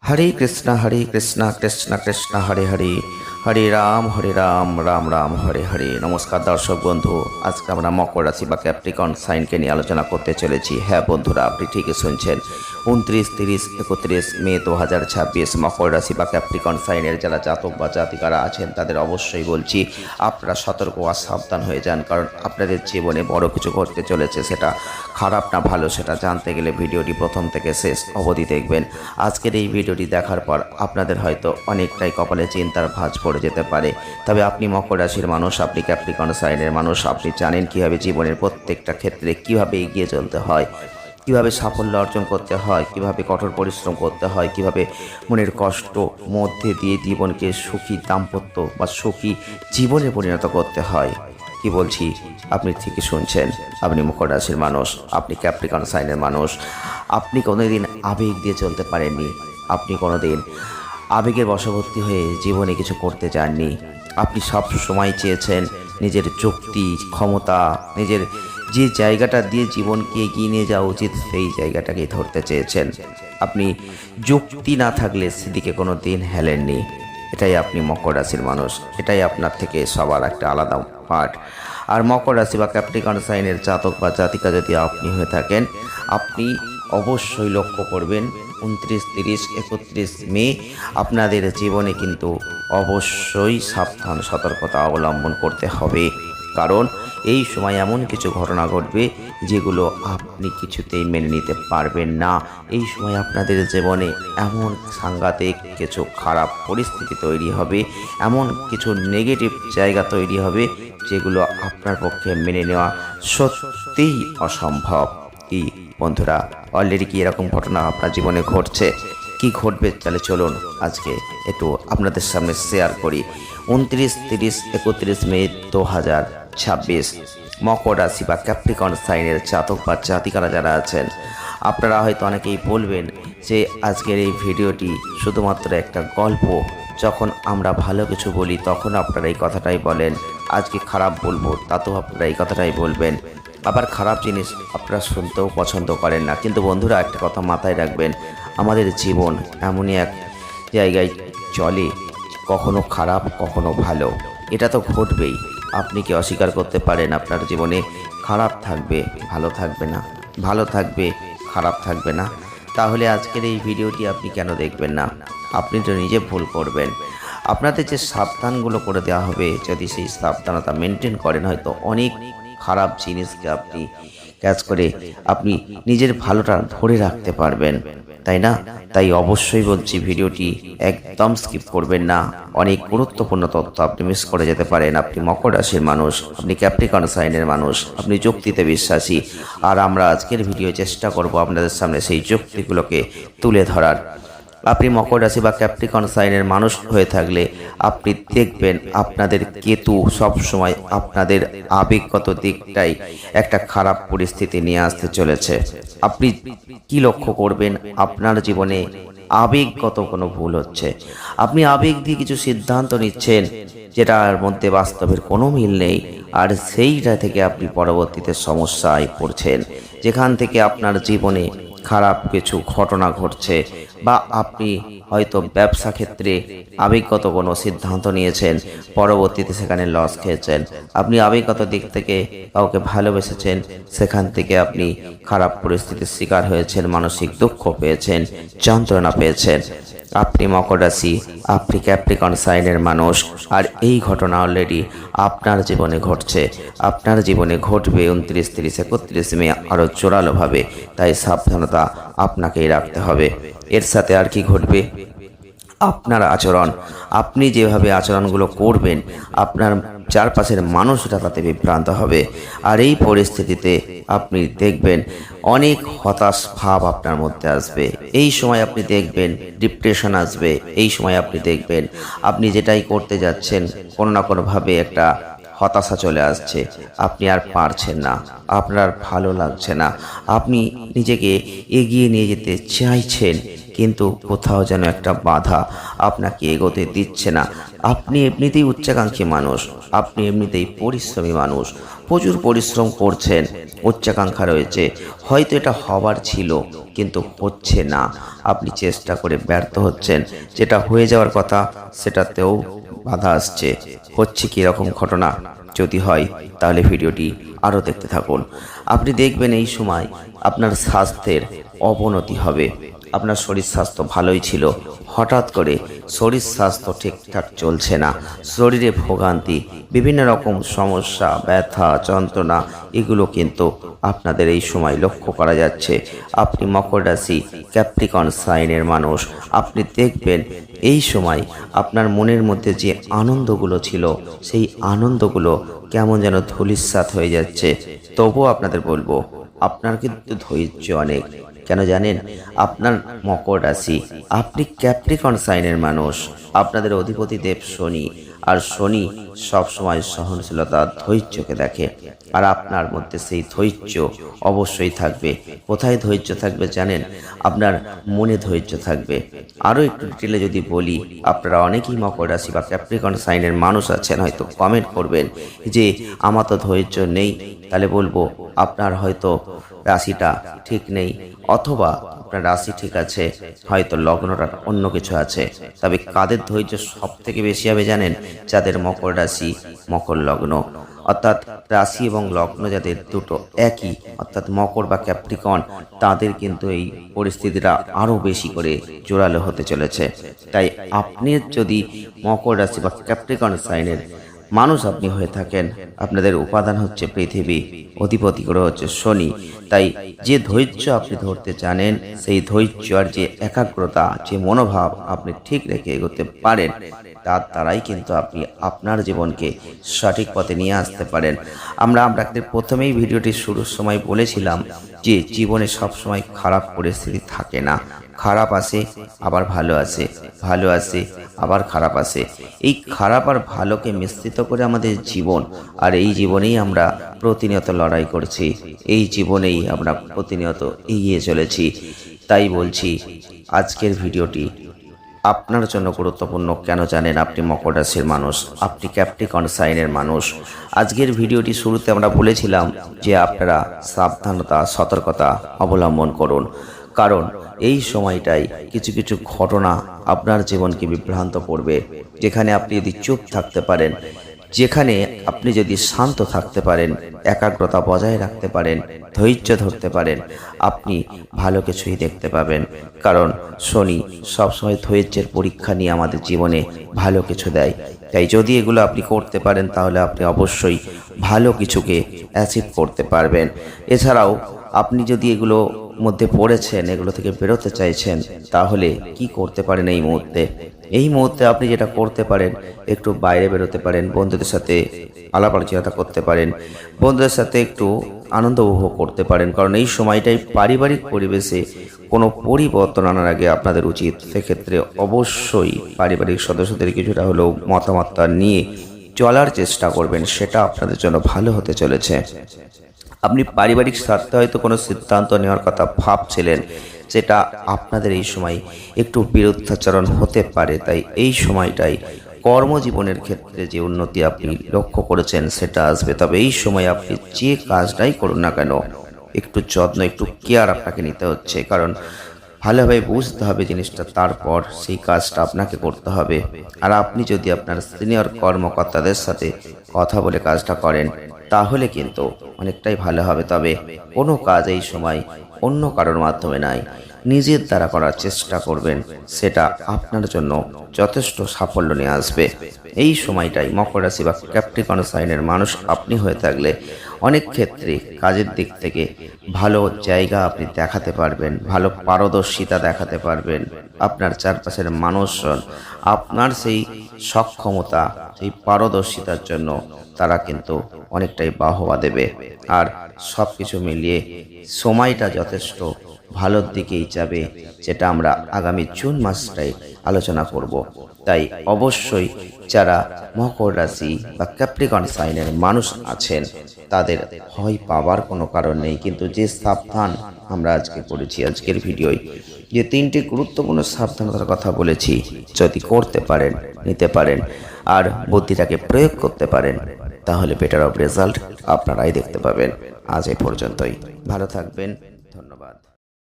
হরে কৃষ্ণ কৃষ্ণ কৃষ্ণ হরে হরে, হরে রাম রাম রাম হরে হরে। নমস্কার দর্শক বন্ধু, আজকে আমরা মকর রাশি বা ক্যাপ্রিকন সাইনকে নিয়ে আলোচনা করতে চলেছি। হ্যাঁ বন্ধুরা, আপনি ঠিকই শুনছেন। 29, 30, 31 মে 2026 মকর রাশি বা ক্যাপ্রিকন সাইনের যারা জাতক বা জাতিকারা আছেন তাদের অবশ্যই বলছি আপনারা সতর্ক আর সাবধান হয়ে যান, কারণ আপনাদের জীবনে বড় কিছু ঘটতে চলেছে। সেটা খারাপ না ভালো সেটা জানতে গেলে ভিডিওটি প্রথম থেকে শেষ অবধি দেখবেন। আজকের এই ভিডিওটি দেখার পর আপনাদের হয়তো অনেকটাই কপালে চিন্তার ভাঁজ পড়ে যেতে পারে। তবে আপনি মকর রাশির মানুষ, আপনি ক্যাপ্রিকন সাইনের মানুষ, আপনি জানেন কীভাবে জীবনের প্রত্যেকটা ক্ষেত্রে কীভাবে এগিয়ে চলতে হয়, কিভাবে সাফল্য অর্জন করতে হয়, কিভাবে কঠোর পরিশ্রম করতে হয়, কিভাবে মনের কষ্ট মধ্যে দিয়ে জীবনকে সুখী দাম্পত্য বা সুখী জীবনে পরিণত করতে হয়। কি বলছি আপনি ঠিকই শুনছেন। আপনি মকর রাশির মানুষ, আপনি ক্যাপ্রিকন সাইনের মানুষ, আপনি কোনোদিন আবেগ দিয়ে চলতে পারেননি, আপনি কোনোদিন আবেগের বশবর্তী হয়ে জীবনে কিছু করতে চাননি। আপনি সব সময় চেয়েছেন নিজের যুক্তি ক্ষমতা, নিজের যে জায়গাটা দিয়ে জীবনকে এগিয়ে নিয়ে যাওয়া উচিত সেই জায়গাটাকেই ধরতে চেয়েছেন। আপনি যুক্তি না থাকলে সেদিকে কোনো দিন হেলেননি। এটাই আপনি মকর রাশির মানুষ, এটাই আপনার থেকে সবার একটা আলাদা পার্ট। আর মকর রাশি বা ক্যাপ্রিকন সাইনের জাতক বা জাতিকা যদি আপনি হয়ে থাকেন, আপনি অবশ্যই লক্ষ্য করবেন 29, 30, 31 মে আপনাদের জীবনে কিন্তু অবশ্যই সাবধান সতর্কতা অবলম্বন করতে হবে। কারণ এই সময় এমন কিছু ঘটনা ঘটবে যেগুলো আপনি কিছুতেই মেনে নিতে পারবেন না। এই সময় আপনাদের জীবনে এমন সাংঘাতিক কিছু খারাপ পরিস্থিতি তৈরি হবে, এমন কিছু নেগেটিভ জায়গা তৈরি হবে যেগুলো আপনার পক্ষে মেনে নেওয়া সত্যিই অসম্ভব। কি বন্ধুরা, অলরেডি কি এরকম ঘটনা আপনার জীবনে ঘটছে? কি ঘটবে তাহলে চলুন আজকে একটু আপনাদের সামনে শেয়ার করি। 29, 30, 31 মে 2026 মকর রাশি বা ক্যাপ্রিকন সাইনের জাতক বা জাতিকারা যারা আছেন, আপনারা হয়তো অনেকেই বলবেন যে আজকের এই ভিডিওটি শুধুমাত্র একটা গল্প। যখন আমরা ভালো কিছু বলি তখন আপনারা এই কথাটাই বলেন, আজকে খারাপ বলবো তাতেও আপনারা এই কথাটাই বলবেন। আবার খারাপ জিনিস আপনারা শুনতেও পছন্দ করেন না। কিন্তু বন্ধুরা, একটা কথা মাথায় রাখবেন, আমাদের জীবন এমনই এক জায়গায় চলে, কখনো খারাপ কখনো ভালো, এটা তো ঘটবেই। আপনি কি অস্বীকার করতে পারেন আপনার জীবনে খারাপ থাকবে, ভালো থাকবে না, ভালো থাকবে, খারাপ থাকবে না? তাহলে আজকের এই ভিডিওটি আপনি কেন দেখবেন না? আপনি তো নিজে ভুল করবেন। আপনাদের যে সাবধানগুলো করে দেওয়া হবে, যদি সেই সাবধানতা মেনটেন করেন, হয়তো অনেক খারাপ জিনিসকে আপনি ক্যাচ করে আপনি নিজের ভালোটা ধরে রাখতে পারবেন, তাই না? তাই অবশ্যই বলছি ভিডিওটি একদম স্কিপ করবেন না। অনেক গুরুত্বপূর্ণ তথ্য আপনি মিস করে যেতে পারেন। আপনি মকর রাশির মানুষ, আপনি ক্যাপ্রিকন সাইনের মানুষ, আপনি যুক্তিতে বিশ্বাসী। আর আমরা আজকের ভিডিও চেষ্টা করব আপনাদের সামনে সেই যুক্তিগুলোকে তুলে ধরার। আপনি মকর রাশি বা ক্যাপ্রিকন সাইনের মানুষ হয়ে থাকলে আপনি দেখবেন আপনাদের কেতু সবসময় আপনাদের আবেগগত দিকটাই একটা খারাপ পরিস্থিতি নিয়ে আসতে চলেছে। আপনি কি লক্ষ্য করবেন, আপনার জীবনে আবেগগত কোনো ভুল হচ্ছে, আপনি আবেগ দিয়ে কিছু সিদ্ধান্ত নিচ্ছেন যেটার মধ্যে বাস্তবের কোনো মিল নেই, আর সেইটা থেকে আপনি পরবর্তীতে সমস্যায় পড়ছেন, যেখান থেকে আপনার জীবনে খারাপ কিছু ঘটনা ঘটছে। বা আপনি হয়তো ব্যবসা ক্ষেত্রে আবেগগত কোনো সিদ্ধান্ত নিয়েছেন, পরবর্তীতে সেখানে লস খেয়েছেন। আপনি আবেগগত দিক থেকে কাউকে ভালোবেসেছেন, সেখান থেকে আপনি খারাপ পরিস্থিতির শিকার হয়েছেন, মানসিক দুঃখ পেয়েছেন, যন্ত্রণা পেয়েছেন। আপনি মকর রাশি, আপনি ক্যাপ্রিকন সাইনের মানুষ, আর এই ঘটনা অলরেডি আপনার জীবনে ঘটছে, আপনার জীবনে ঘটবে 29, 30, 31 মে আরও জোরালোভাবে। তাই সাবধানতা আপনাকেই রাখতে হবে। এর সাথে আর কি ঘটবে, আপনার আচরণ, আপনি যেভাবে আচরণগুলো করবেন আপনার চারপাশের মানুষরা তাতে বিভ্রান্ত হবে। আর এই পরিস্থিতিতে আপনি দেখবেন অনেক হতাশ ভাব আপনার মধ্যে আসবে। এই সময় আপনি দেখবেন ডিপ্রেশন আসবে। এই সময় আপনি দেখবেন আপনি যেটাই করতে যাচ্ছেন কোনো না কোনোভাবে একটা হতাশা চলে আসছে, আপনি আর পারছেন না, আপনার ভালো লাগছে না, আপনি নিজেকে এগিয়ে নিয়ে যেতে চাইছেন কিন্তু কোথাও যেন একটা বাধা আপনাকে এগোতে দিচ্ছে না। আপনি এমনিতেই উচ্চাকাঙ্ক্ষী মানুষ, আপনি এমনিতেই পরিশ্রমী মানুষ, প্রচুর পরিশ্রম করছেন, উচ্চাকাঙ্ক্ষা রয়েছে, হয়তো এটা হবার ছিল কিন্তু হচ্ছে না। আপনি চেষ্টা করে ব্যর্থ হচ্ছেন, যেটা হয়ে যাওয়ার কথা সেটাতেও বাধা আসছে। হচ্ছে কি রকম ঘটনা? যদি হয় তাহলে ভিডিওটি আরও দেখতে থাকুন। আপনি দেখবেন এই সময় আপনার স্বাস্থ্যের অবনতি হবে। আপনার শরীর স্বাস্থ্য ভালোই ছিল, হঠাৎ করে শরীর স্বাস্থ্য ঠিকঠাক চলছে না, শরীরে ভোগান্তি, বিভিন্ন রকম সমস্যা, ব্যথা, যন্ত্রণা, এগুলো কিন্তু আপনাদের এই সময় লক্ষ্য করা যাচ্ছে। আপনি মকর রাশি ক্যাপ্রিকন সাইনের মানুষ। আপনি দেখবেন এই সময় আপনার মনের মধ্যে যে আনন্দগুলো ছিল, সেই আনন্দগুলো কেমন যেন ধূলিসাৎ হয়ে যাচ্ছে। তবুও আপনাদের বলবো, আপনার কিন্তু ধৈর্য অনেক। কেন জানেন? আপনার মকর রাশি, আপনি ক্যাপ্রিকন সাইনের মানুষ। আপনাদের অধিপতি দেব শনি, আর শনি সবসময় সহনশীলতা, ধৈর্যকে দেখে। আর আপনার মধ্যে সেই ধৈর্য অবশ্যই থাকবে। কোথায় ধৈর্য থাকবে জানেন? আপনার মনে ধৈর্য থাকবে। আরও একটু ডিটেলে যদি বলি, আপনারা অনেকেই মকর রাশি বা ক্যাপ্রিকন সাইনের মানুষ আছেন, হয়তো কমেন্ট করবেন যে আমার তো ধৈর্য নেই। তাহলে বলবো আপনার হয়তো রাশিটা ঠিক নেই, অথবা আপনার রাশি ঠিক আছে, হয়তো লগ্নটা অন্য কিছু আছে। তবে কাদের ধৈর্য সব থেকে বেশি হবে জানেন? যাদের মকর রাশি, মকর লগ্ন, অর্থাৎ রাশি এবং লগ্ন যাদের দুটো একই, অর্থাৎ মকর বা ক্যাপ্রিকন, তাদের কিন্তু এই পরিস্থিতিটা আরও বেশি করে জোরালো হতে চলেছে। তাই আপনি যদি মকর রাশি বা ক্যাপ্রিকন সাইনের মানুষ আপনি হয়ে থাকেন, আপনাদের উপাদান হচ্ছে পৃথিবী, অধিপতি গ্রহ হচ্ছে শনি। তাই যে ধৈর্য আপনি ধরতে জানেন, সেই ধৈর্য আর যে একাগ্রতা, যে মনোভাব আপনি ঠিক রেখে এগোতে পারেন, তার দ্বারাই কিন্তু আপনি আপনার জীবনকে সঠিক পথে নিয়ে আসতে পারেন। আমরা প্রথমেই ভিডিওটি শুরুর সময় বলেছিলাম যে জীবনে সবসময় খারাপ পরিস্থিতি থাকে না। খারাপ আসে আবার ভালো আসে, ভালো আসে আবার খারাপ আসে। এই খারাপ আর ভালোকে মিশ্রিত করে আমাদের জীবন, আর এই জীবনেই আমরা প্রতিনিয়ত লড়াই করছি, এই জীবনেই আমরা প্রতিনিয়ত এগিয়ে চলেছি। তাই বলছি, আজকের ভিডিওটি আপনার জন্য গুরুত্বপূর্ণ। কেন জানেন? আপনি মকর রাশির মানুষ, আপনি ক্যাপ্রিকন সাইনের মানুষ। আজকের ভিডিওটি শুরুতে আমরা বলেছিলাম যে আপনারা সাবধানতা, সতর্কতা অবলম্বন করুন, কারণ এই সময়টাই কিছু কিছু ঘটনা আপনার জীবনকে বিভ্রান্ত করবে। যেখানে আপনি যদি চুপ থাকতে পারেন, যেখানে আপনি যদি শান্ত থাকতে পারেন, একাগ্রতা বজায় রাখতে পারেন, ধৈর্য ধরতে পারেন, আপনি ভালো কিছুই দেখতে পাবেন। কারণ শনি সবসময় ধৈর্যের পরীক্ষা নিয়ে আমাদের জীবনে ভালো কিছু দেয়। তাই যদি এগুলো আপনি করতে পারেন, তাহলে আপনি অবশ্যই ভালো কিছুকে অ্যাচিভ করতে পারবেন। এছাড়াও আপনি যদি এগুলো মধ্যে পড়েছেন, এগুলো থেকে বেরোতে চাইছেন, তাহলে কি করতে পারেন? এই মুহূর্তে আপনি যেটা করতে পারেন, একটু বাইরে বেরোতে পারেন, বন্ধুদের সাথে আলাপ আলোচনা করতে পারেন, বন্ধুদের সাথে একটু আনন্দ উপভোগ করতে পারেন। কারণ এই সময়টাই পারিবারিক পরিবেশে কোনো পরিবর্তন আনার আগে আপনাদের উচিত সেক্ষেত্রে অবশ্যই পারিবারিক সদস্যদের কিছুটা হলেও মতামত নিয়ে চলার চেষ্টা করবেন। সেটা আপনাদের জন্য ভালো হতে চলেছে। আপনি পারিবারিক স্বার্থে হয়তো কোনো সিদ্ধান্ত নেওয়ার কথা ভাবছিলেন, যেটা আপনাদের এই সময় একটু বিরুদ্ধাচরণ হতে পারে। তাই এই সময়টাই কর্মজীবনের ক্ষেত্রে যে উন্নতি আপনি লক্ষ্য করেছেন সেটা আসবে। তবে এই সময় আপনি যে কাজটাই করুন না কেন, একটু যত্ন, একটু কেয়ার আপনাকে নিতে হচ্ছে। কারণ ভালোভাবে বুঝতে হবে জিনিসটা, তারপর সেই কাজটা আপনাকে করতে হবে। আর আপনি যদি আপনার সিনিয়র কর্মকর্তাদের সাথে কথা বলে কাজটা করেন, তাহলে কিন্তু অনেকটাই ভালো হবে। তবে কোনো কাজ এই সময় অন্য কারোর মাধ্যমে নয়, নিজের দ্বারা করার চেষ্টা করবেন, সেটা আপনার জন্য যথেষ্ট সাফল্য নিয়ে আসবে। এই সময়টাই মকর রাশি বা ক্যাপ্রিকন সাইনের মানুষ আপনি হয়ে থাকলে অনেক ক্ষেত্রে কাজের দিক থেকে ভালো জায়গা আপনি দেখাতে পারবেন, ভালো পারদর্শিতা দেখাতে পারবেন। আপনার চারপাশের মানুষজন আপনার সেই সক্ষমতা, সেই পারদর্শিতার জন্য তারা কিন্তু অনেকটাই বাহবা দেবে। আর সব কিছু মিলিয়ে সময়টা যথেষ্ট ভালোর দিকেই যাবে, যেটা আমরা আগামী জুন মাসটাই আলোচনা করব। তাই অবশ্যই যারা মকর রাশি বা ক্যাপ্রিকন সাইনের মানুষ আছেন, তাদের ভয় পাওয়ার কোনো কারণ নেই। কিন্তু যে সাবধান আমরা আজকে করেছি, আজকের ভিডিওয় যে তিনটি গুরুত্বপূর্ণ সাবধানতার কথা বলেছি, যদি করতে পারেন, নিতে পারেন আর বুদ্ধিটাকে প্রয়োগ করতে পারেন, তাহলে বেটার অফ রেজাল্ট আপনারাই দেখতে পাবেন। আজ এ পর্যন্তই, ভালো থাকবেন, ধন্যবাদ।